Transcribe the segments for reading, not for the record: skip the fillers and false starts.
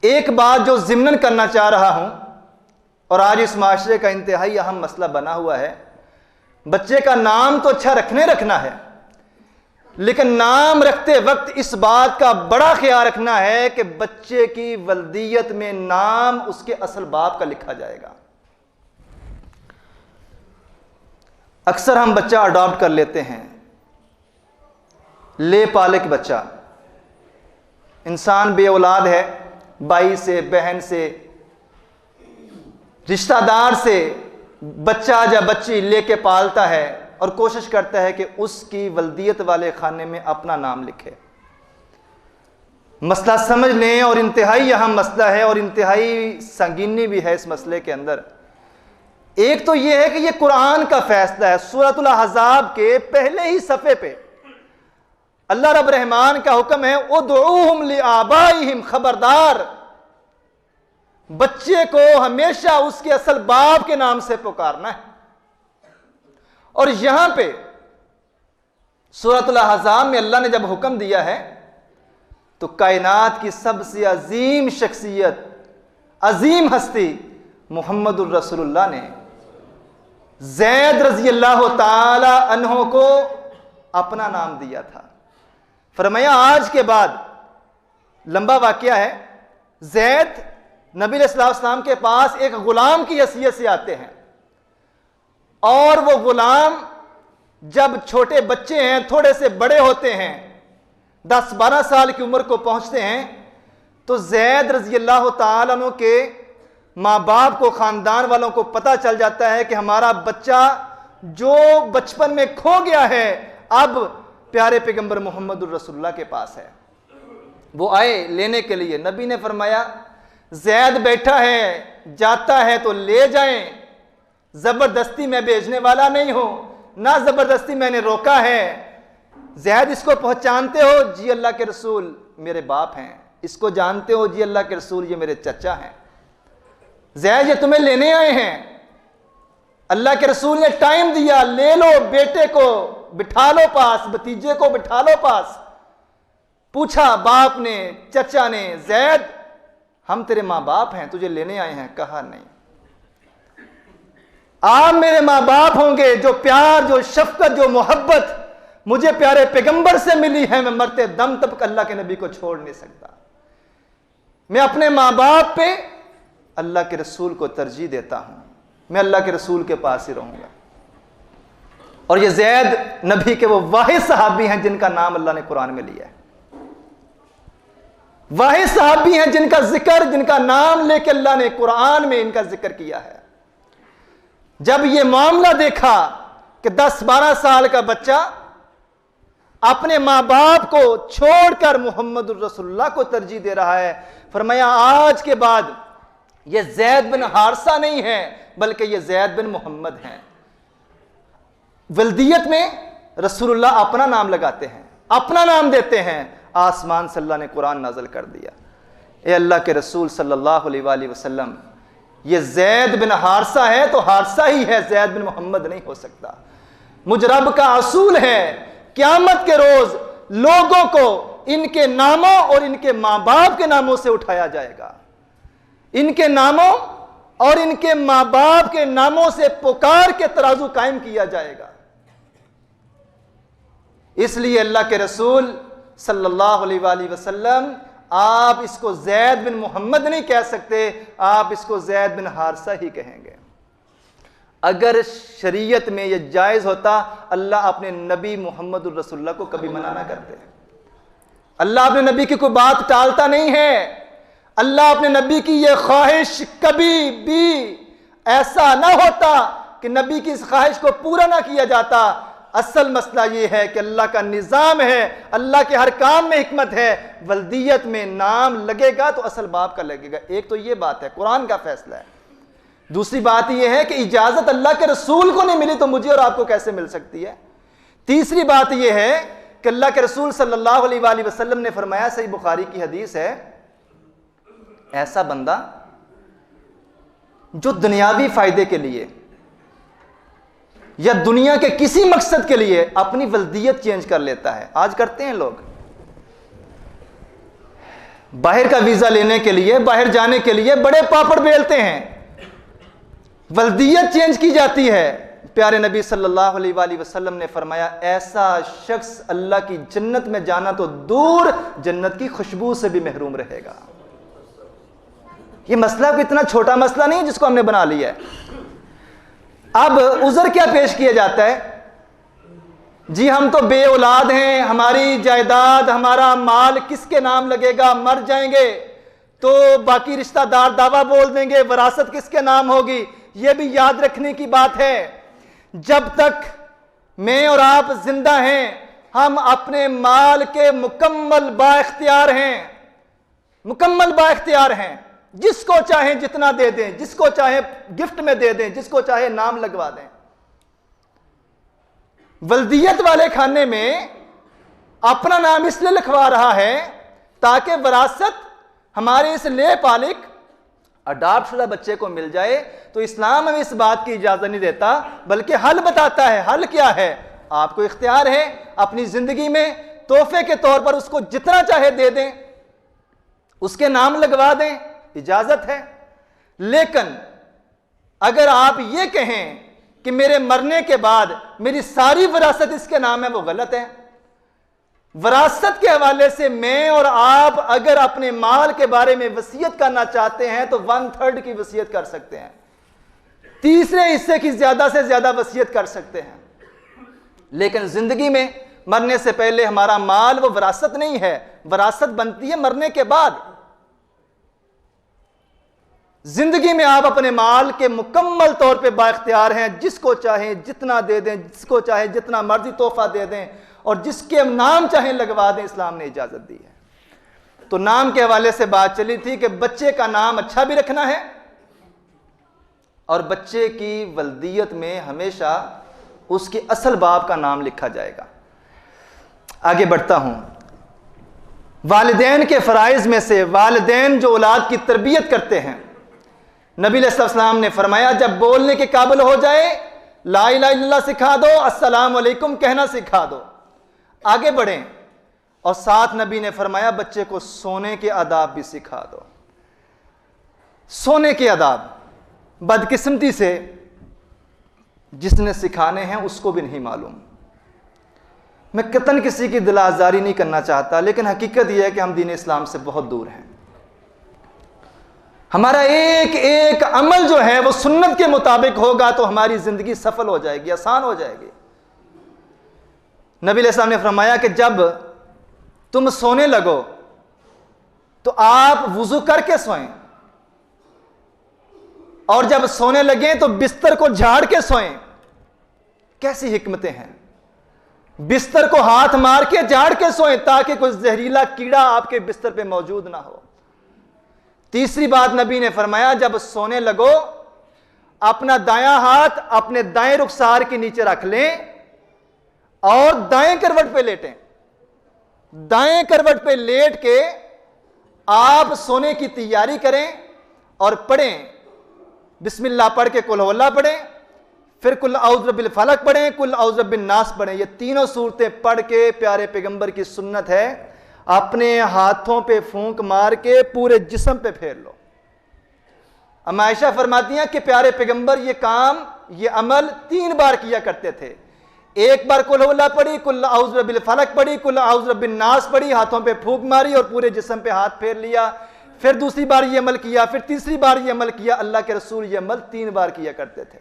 ایک بات جو ضمناً کرنا چاہ رہا ہوں، اور آج اس معاشرے کا انتہائی اہم مسئلہ بنا ہوا ہے، بچے کا نام تو اچھا رکھنا ہے، لیکن نام رکھتے وقت اس بات کا بڑا خیال رکھنا ہے کہ بچے کی ولدیت میں نام اس کے اصل باپ کا لکھا جائے گا۔ اکثر ہم بچہ اڈاپٹ کر لیتے ہیں، لے پالے کے بچہ، انسان بے اولاد ہے، بھائی سے، بہن سے، رشتہ دار سے بچہ یا بچی لے کے پالتا ہے اور کوشش کرتا ہے کہ اس کی ولدیت والے خانے میں اپنا نام لکھے۔ مسئلہ سمجھ لیں، اور انتہائی اہم مسئلہ ہے اور انتہائی سنگینی بھی ہے اس مسئلے کے اندر۔ ایک تو یہ ہے کہ یہ قرآن کا فیصلہ ہے۔ سورۃ الاحزاب کے پہلے ہی صفحے پہ اللہ رب الرحمن کا حکم ہے ادعوہم لآبائہم، خبردار بچے کو ہمیشہ اس کے اصل باپ کے نام سے پکارنا ہے۔ اور یہاں پہ سورۃ الاحزاب میں اللہ نے جب حکم دیا ہے تو کائنات کی سب سے عظیم شخصیت، عظیم ہستی محمد الرسول اللہ نے زید رضی اللہ تعالی عنہ کو اپنا نام دیا تھا۔ فرمایا آج کے بعد، لمبا واقعہ ہے، زید نبی علیہ السلام کے پاس ایک غلام کی حیثیت سے آتے ہیں، اور وہ غلام جب چھوٹے بچے ہیں، تھوڑے سے بڑے ہوتے ہیں، 10-12 سال کی عمر کو پہنچتے ہیں، تو زید رضی اللہ تعالیٰ عنہ کے ماں باپ کو، خاندان والوں کو پتہ چل جاتا ہے کہ ہمارا بچہ جو بچپن میں کھو گیا ہے اب پیارے پیغمبر محمد الرسول اللہ کے پاس ہے۔ وہ آئے لینے کے لیے، نبی نے فرمایا زید بیٹھا ہے، جاتا ہے تو لے جائیں، زبردستی میں بھیجنے والا نہیں ہوں، نہ زبردستی میں نے روکا ہے۔ زید اس کو پہچانتے ہو؟ جی اللہ کے رسول میرے باپ ہیں۔ اس کو جانتے ہو؟ جی اللہ کے رسول یہ میرے چچا ہیں۔ زید یہ تمہیں لینے آئے ہیں، اللہ کے رسول نے ٹائم دیا، لے لو بیٹے کو بٹھا لو پاس، بھتیجے کو بٹھا لو پاس۔ پوچھا باپ نے، چچا نے، زید ہم تیرے ماں باپ ہیں، تجھے لینے آئے ہیں؟ کہا نہیں، آپ میرے ماں باپ ہوں گے، جو پیار، جو شفقت، جو محبت مجھے پیارے پیغمبر سے ملی ہے، میں مرتے دم تک اللہ کے نبی کو چھوڑ نہیں سکتا۔ میں اپنے ماں باپ پہ اللہ کے رسول کو ترجیح دیتا ہوں، میں اللہ کے رسول کے پاس ہی رہوں گا۔ اور یہ زید نبی کے وہ واحد صحابی ہیں جن کا نام اللہ نے قرآن میں لیا ہے، واحد صحابی ہیں جن کا ذکر، جن کا نام لے کے اللہ نے قرآن میں ان کا ذکر کیا ہے۔ جب یہ معاملہ دیکھا کہ 10-12 سال کا بچہ اپنے ماں باپ کو چھوڑ کر محمد الرسول اللہ کو ترجیح دے رہا ہے، فرمایا آج کے بعد یہ زید بن حارثہ نہیں ہے بلکہ یہ زید بن محمد ہیں۔ ولدیت میں رسول اللہ اپنا نام لگاتے ہیں، اپنا نام دیتے ہیں۔ آسمان سے اللہ نے قرآن نازل کر دیا، اے اللہ کے رسول صلی اللہ علیہ وآلہ وسلم، یہ زید بن حارثہ ہے تو حارثہ ہی ہے، زید بن محمد نہیں ہو سکتا۔ مجھ رب کا اصول ہے قیامت کے روز لوگوں کو ان کے ناموں اور ان کے ماں باپ کے ناموں سے اٹھایا جائے گا، ان کے ناموں اور ان کے ماں باپ کے ناموں سے پکار کے ترازو قائم کیا جائے گا۔ اس لیے اللہ کے رسول صلی اللہ علیہ وآلہ وسلم آپ اس کو زید بن محمد نہیں کہہ سکتے، آپ اس کو زید بن حارثہ ہی کہیں گے۔ اگر شریعت میں یہ جائز ہوتا اللہ اپنے نبی محمد الرسول اللہ کو کبھی منع نہ کرتے۔ اللہ اپنے نبی کی کوئی بات ٹالتا نہیں ہے، اللہ اپنے نبی کی یہ خواہش کبھی بھی ایسا نہ ہوتا کہ نبی کی اس خواہش کو پورا نہ کیا جاتا۔ اصل مسئلہ یہ ہے کہ اللہ کا نظام ہے، اللہ کے ہر کام میں حکمت ہے، ولدیت میں نام لگے گا تو اصل باپ کا لگے گا۔ ایک تو یہ بات ہے، قرآن کا فیصلہ ہے۔ دوسری بات یہ ہے کہ اجازت اللہ کے رسول کو نہیں ملی تو مجھے اور آپ کو کیسے مل سکتی ہے۔ تیسری بات یہ ہے کہ اللہ کے رسول صلی اللہ علیہ وآلہ وسلم نے فرمایا، صحیح بخاری کی حدیث ہے، ایسا بندہ جو دنیاوی فائدے کے لیے یا دنیا کے کسی مقصد کے لیے اپنی ولدیت چینج کر لیتا ہے، آج کرتے ہیں لوگ، باہر کا ویزا لینے کے لیے، باہر جانے کے لیے بڑے پاپڑ بیلتے ہیں، ولدیت چینج کی جاتی ہے۔ پیارے نبی صلی اللہ علیہ وآلہ وسلم نے فرمایا ایسا شخص اللہ کی جنت میں جانا تو دور، جنت کی خوشبو سے بھی محروم رہے گا۔ یہ مسئلہ کوئی اتنا چھوٹا مسئلہ نہیں جس کو ہم نے بنا لیا ہے۔ اب عذر کیا پیش کیا جاتا ہے؟ جی ہم تو بے اولاد ہیں، ہماری جائیداد، ہمارا مال کس کے نام لگے گا، مر جائیں گے تو باقی رشتہ دار دعویٰ بول دیں گے، وراثت کس کے نام ہوگی۔ یہ بھی یاد رکھنے کی بات ہے، جب تک میں اور آپ زندہ ہیں ہم اپنے مال کے مکمل با اختیار ہیں، مکمل با اختیار ہیں، جس کو چاہیں جتنا دے دیں، جس کو چاہیں گفٹ میں دے دیں، جس کو چاہے نام لگوا دیں۔ ولدیت والے کھانے میں اپنا نام اس لیے لکھوا رہا ہے تاکہ وراثت ہمارے اس لے پالک اڈاپٹ شدہ بچے کو مل جائے۔ تو اسلام ہمیں اس بات کی اجازت نہیں دیتا، بلکہ حل بتاتا ہے۔ حل کیا ہے؟ آپ کو اختیار ہے اپنی زندگی میں تحفے کے طور پر اس کو جتنا چاہے دے دیں، اس کے نام لگوا دیں، اجازت ہے۔ لیکن اگر آپ یہ کہیں کہ میرے مرنے کے بعد میری ساری وراثت اس کے نام ہے، وہ غلط ہے۔ وراثت کے حوالے سے میں اور آپ اگر اپنے مال کے بارے میں وصیت کرنا چاہتے ہیں تو 1/3 کی وصیت کر سکتے ہیں، تیسرے حصے کی زیادہ سے زیادہ وصیت کر سکتے ہیں۔ لیکن زندگی میں مرنے سے پہلے ہمارا مال وہ وراثت نہیں ہے، وراثت بنتی ہے مرنے کے بعد۔ زندگی میں آپ اپنے مال کے مکمل طور پہ با اختیار ہیں، جس کو چاہیں جتنا دے دیں، جس کو چاہیں جتنا مرضی تحفہ دے دیں، اور جس کے نام چاہیں لگوا دیں، اسلام نے اجازت دی ہے۔ تو نام کے حوالے سے بات چلی تھی کہ بچے کا نام اچھا بھی رکھنا ہے، اور بچے کی ولدیت میں ہمیشہ اس کے اصل باپ کا نام لکھا جائے گا۔ آگے بڑھتا ہوں۔ والدین کے فرائض میں سے والدین جو اولاد کی تربیت کرتے ہیں، نبی علیہ السلام نے فرمایا جب بولنے کے قابل ہو جائے لا الہ الا اللہ سکھا دو، السلام علیکم کہنا سکھا دو۔ آگے بڑھیں، اور ساتھ نبی نے فرمایا بچے کو سونے کے آداب بھی سکھا دو۔ سونے کے آداب بدقسمتی سے جس نے سکھانے ہیں اس کو بھی نہیں معلوم۔ میں قطعاً کسی کی دل آزاری نہیں کرنا چاہتا، لیکن حقیقت یہ ہے کہ ہم دین اسلام سے بہت دور ہیں۔ ہمارا ایک ایک عمل جو ہے وہ سنت کے مطابق ہوگا تو ہماری زندگی سفل ہو جائے گی، آسان ہو جائے گی۔ نبی علیہ السلام نے فرمایا کہ جب تم سونے لگو تو آپ وضو کر کے سوئیں، اور جب سونے لگیں تو بستر کو جھاڑ کے سوئیں۔ کیسی حکمتیں ہیں! بستر کو ہاتھ مار کے جھاڑ کے سوئیں تاکہ کوئی زہریلا کیڑا آپ کے بستر پہ موجود نہ ہو۔ تیسری بات نبی نے فرمایا جب سونے لگو اپنا دایاں ہاتھ اپنے دائیں رخسار کے نیچے رکھ لیں اور دائیں کروٹ پہ لیٹیں۔ دائیں کروٹ پہ لیٹ کے آپ سونے کی تیاری کریں اور پڑھیں، بسم اللہ پڑھ کے قل ہو اللہ پڑھیں، پھر قل اعوذ برب الفلق پڑھیں، قل اعوذ برب الناس پڑھیں۔ یہ تینوں صورتیں پڑھ کے پیارے پیغمبر کی سنت ہے اپنے ہاتھوں پہ پھونک مار کے پورے جسم پہ پھیر لو۔ اما عائشہ فرماتی ہیں کہ پیارے پیغمبر یہ کام، یہ عمل 3 بار کیا کرتے تھے۔ ایک بار قل ہو اللہ پڑھی، قل اعوذ برب الفلق پڑھی، قل اعوذ برب الناس پڑھی، ہاتھوں پہ پھونک ماری اور پورے جسم پہ ہاتھ پھیر لیا۔ پھر دوسری بار یہ عمل کیا، پھر تیسری بار یہ عمل کیا۔ اللہ کے رسول یہ عمل 3 بار کیا کرتے تھے۔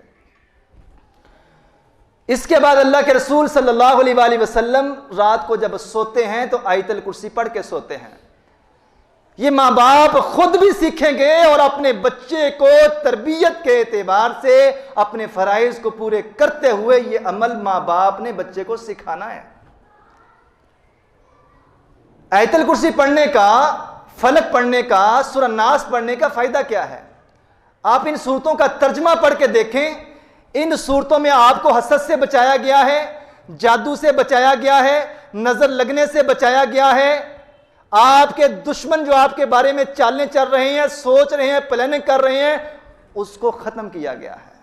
اس کے بعد اللہ کے رسول صلی اللہ علیہ وآلہ وسلم رات کو جب سوتے ہیں تو آیت الکرسی پڑھ کے سوتے ہیں۔ یہ ماں باپ خود بھی سیکھیں گے اور اپنے بچے کو تربیت کے اعتبار سے اپنے فرائض کو پورے کرتے ہوئے یہ عمل ماں باپ نے بچے کو سکھانا ہے۔ آیت الکرسی پڑھنے کا، فلق پڑھنے کا، سورہ الناس پڑھنے کا فائدہ کیا ہے؟ آپ ان صورتوں کا ترجمہ پڑھ کے دیکھیں۔ ان صورتوں میں آپ کو حسد سے بچایا گیا ہے، جادو سے بچایا گیا ہے، نظر لگنے سے بچایا گیا ہے۔ آپ کے دشمن جو آپ کے بارے میں چالیں چل رہے ہیں، سوچ رہے ہیں، پلاننگ کر رہے ہیں، اس کو ختم کیا گیا ہے۔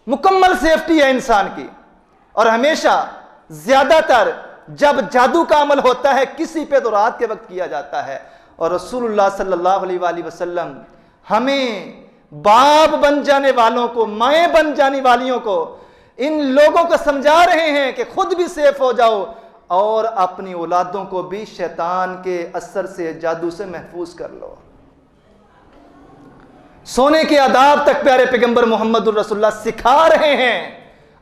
مکمل سیفٹی ہے انسان کی۔ اور ہمیشہ زیادہ تر جب جادو کا عمل ہوتا ہے کسی پہ تو رات کے وقت کیا جاتا ہے، اور رسول اللہ صلی اللہ علیہ وآلہ وسلم ہمیں باپ بن جانے والوں کو، مائیں بن جانے والیوں کو، ان لوگوں کو سمجھا رہے ہیں کہ خود بھی سیف ہو جاؤ اور اپنی اولادوں کو بھی شیطان کے اثر سے، جادو سے محفوظ کر لو۔ سونے کے آداب تک پیارے پیغمبر محمد الرسول اللہ سکھا رہے ہیں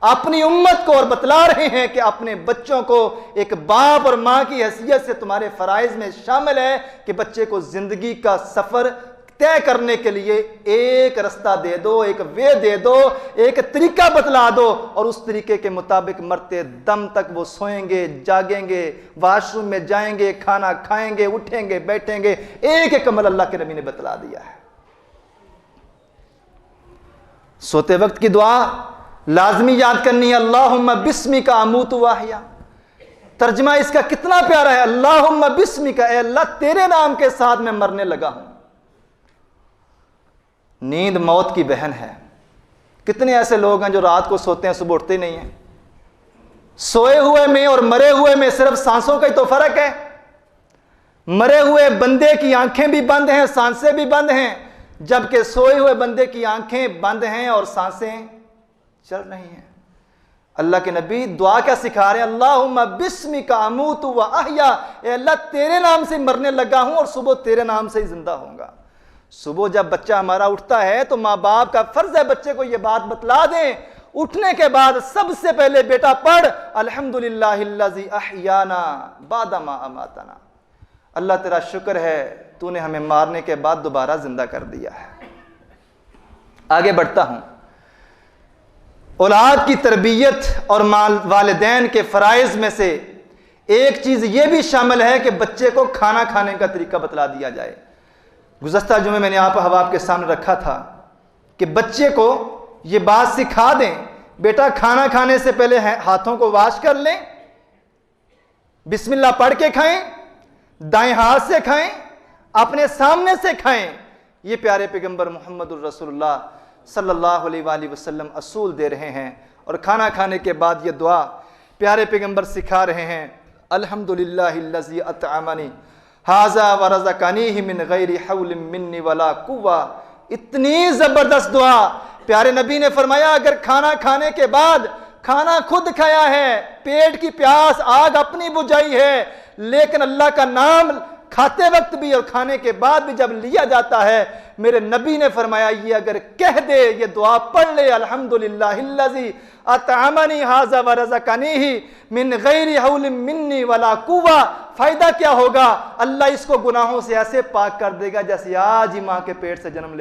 اپنی امت کو، اور بتلا رہے ہیں کہ اپنے بچوں کو ایک باپ اور ماں کی حیثیت سے تمہارے فرائض میں شامل ہے کہ بچے کو زندگی کا سفر طے کرنے کے لیے ایک رستہ دے دو، ایک وے دے دو، ایک طریقہ بتلا دو، اور اس طریقے کے مطابق مرتے دم تک وہ سوئیں گے، جاگیں گے، واش روم میں جائیں گے، کھانا کھائیں گے، اٹھیں گے، بیٹھیں گے، ایک ایک عمل اللہ کے نبی نے بتلا دیا ہے۔ سوتے وقت کی دعا لازمی یاد کرنی ہے، اللہم بسمک اموت واحیا۔ ترجمہ اس کا کتنا پیارا ہے، اللہم بسمک، اے اللہ تیرے نام کے ساتھ میں مرنے لگا ہوں۔ نیند موت کی بہن ہے۔ کتنے ایسے لوگ ہیں جو رات کو سوتے ہیں، صبح اٹھتے نہیں ہیں۔ سوئے ہوئے میں اور مرے ہوئے میں صرف سانسوں کا ہی تو فرق ہے۔ مرے ہوئے بندے کی آنکھیں بھی بند ہیں، سانسیں بھی بند ہیں، جبکہ سوئے ہوئے بندے کی آنکھیں بند ہیں اور سانسیں چل رہی ہیں۔ اللہ کے نبی دعا کیا سکھا رہے ہیں، اللہم بسمک اموت و احیا، اے اللہ تیرے نام سے مرنے لگا ہوں اور صبح تیرے نام سے ہی زندہ ہوں گا۔ صبح جب بچہ ہمارا اٹھتا ہے تو ماں باپ کا فرض ہے بچے کو یہ بات بتلا دیں، اٹھنے کے بعد سب سے پہلے بیٹا پڑھ الحمدللہ الذی احیانا بعد ما اماتنا، اللہ تیرا شکر ہے تو نے ہمیں مارنے کے بعد دوبارہ زندہ کر دیا ہے۔ آگے بڑھتا ہوں۔ اولاد کی تربیت اور والدین کے فرائض میں سے ایک چیز یہ بھی شامل ہے کہ بچے کو کھانا کھانے کا طریقہ بتلا دیا جائے۔ گزشتہ جمعے میں نے آپ احباب کے سامنے رکھا تھا کہ بچے کو یہ بات سکھا دیں، بیٹا کھانا کھانے سے پہلے ہاتھوں کو واش کر لیں، بسم اللہ پڑھ کے کھائیں، دائیں ہاتھ سے کھائیں، اپنے سامنے سے کھائیں۔ یہ پیارے پیغمبر محمد الرسول اللہ صلی اللہ علیہ وآلہ وسلم اصول دے رہے ہیں، اور کھانا کھانے کے بعد یہ دعا پیارے پیغمبر سکھا رہے ہیں، الحمدللہ الذی اطعمنی ھذا ورزقنیہ من غیر حول منی ولا قوہ۔ اتنی زبردست دعا پیارے نبی نے فرمایا، اگر کھانا کھانے کے بعد کھانا خود کھایا ہے، پیٹ کی پیاس آگ اپنی بجھائی ہے، لیکن اللہ کا نام کھاتے وقت بھی اور کھانے کے بعد بھی جب لیا جاتا ہے، میرے نبی نے فرمایا یہ اگر کہہ دے، یہ دعا پڑھ لے، الحمدللہ الذی اطعمنی ھذا ورزقنیہ من غیر حول منی ولا قوہ، فائدہ کیا ہوگا؟ اللہ اس کو گناہوں سے ایسے پاک کر دے گا جیسے آج ہی ماں کے پیٹ سے جنم لے